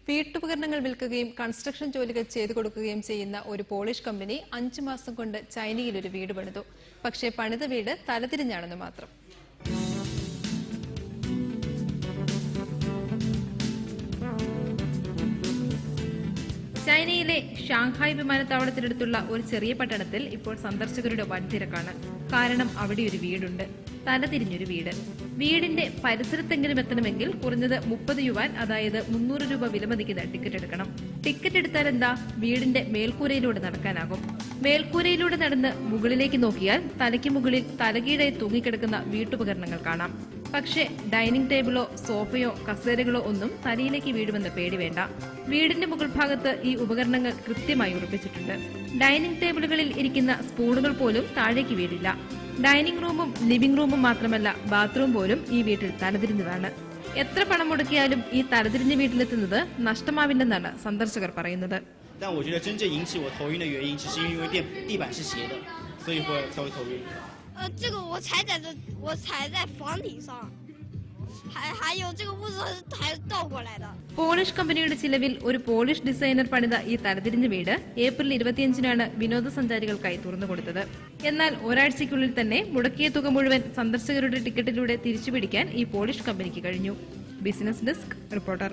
വീട്ടുപകരണങ്ങൾ വിൽക്കുകയും കൺസ്ട്രക്ഷൻ ജോലികൾ ചെയ്തു കൊടുക്കുകയും ചെയ്യുന്ന ഒരു പോളിഷ് കമ്പനി 5 മാസം കൊണ്ട് ചൈനയിൽ ഒരു വീട് പണിതു. പക്ഷേ പണിത വീട് തലതിരിഞ്ഞാണെന്ന് മാത്രം. ചൈനയിലെ ഷാങ്ഹായ് വിമാനത്താവളത്തിനടുത്തുള്ള ഒരു ചെറിയ പട്ടണത്തിൽ ഇപ്പോൾ സന്ദർശകരുടെ വൻ തിരക്കാണ്. കാരണം അവിടെ ഒരു വീടുണ്ട്, തലതിരിഞ്ഞൊരു വീട്. വീടിന്റെ പരിസരത്തെങ്കിലും എത്തണമെങ്കിൽ കുറഞ്ഞത് 30 യുവാൻ, അതായത് 300 രൂപ വിലമതിക്കുന്ന ടിക്കറ്റ് എടുക്കണം. ടിക്കറ്റ് എടുത്താൽ എന്താ, വീടിന്റെ മേൽക്കൂരയിലൂടെ നടക്കാനാകും. മേൽക്കൂരയിലൂടെ നടന്ന് മുകളിലേക്ക് നോക്കിയാൽ തലയ്ക്ക് മുകളിൽ തലകീഴായി തൂങ്ങിക്കിടക്കുന്ന വീട്ടുപകരണങ്ങൾ കാണാം. പക്ഷേ ഡൈനിങ് ടേബിളോ സോഫയോ കസേരകളോ ഒന്നും തലയിലേക്ക് വീഴുമെന്ന് പേടി വേണ്ട. വീടിന്റെ മുകൾ ഭാഗത്ത് ഈ ഉപകരണങ്ങൾ കൃത്യമായി ഉറപ്പിച്ചിട്ടുണ്ട്. ഡൈനിങ് ടേബിളുകളിൽ ഇരിക്കുന്ന സ്പൂണുകൾ പോലും താഴേക്ക് വീഴില്ല. ഡൈനിങ് റൂമും ലിവിംഗ് റൂമും മാത്രമല്ല, ബാത്റൂം പോലും ഈ വീട്ടിൽ തലതിരിഞ്ഞതാണ്. എത്ര പണം മുടക്കിയാലും ഈ തലതിരിഞ്ഞ വീട്ടിലെത്തുന്നത് നഷ്ടമാവില്ലെന്നാണ് സന്ദർശകർ പറയുന്നത്. 但我觉得真正引起我头晕的原因，只是因为地板是斜的，所以会稍微头晕。这个我踩在房顶上，还有这个屋子还是倒过来的。പോളിഷ് കമ്പനിയുടെ ചിലവിൽ ഒരു പോളിഷ് ഡിസൈനർ പണിത ഈ തലതിരിഞ്ഞ വീട് ഏപ്രിൽ 25-നാണ് വിനോദസഞ്ചാരികൾക്കായി തുറന്നുകൊടുത്തത്. എന്നാൽ ഒരാഴ്ചയ്ക്കുള്ളിൽ തന്നെ മുടക്കിയ തുക മുഴുവൻ സന്ദർശകരുടെ ടിക്കറ്റിലൂടെ തിരിച്ചുപിടിക്കാൻ ഈ പോളിഷ് കമ്പനിക്ക് കഴിഞ്ഞു. Business desk reporter.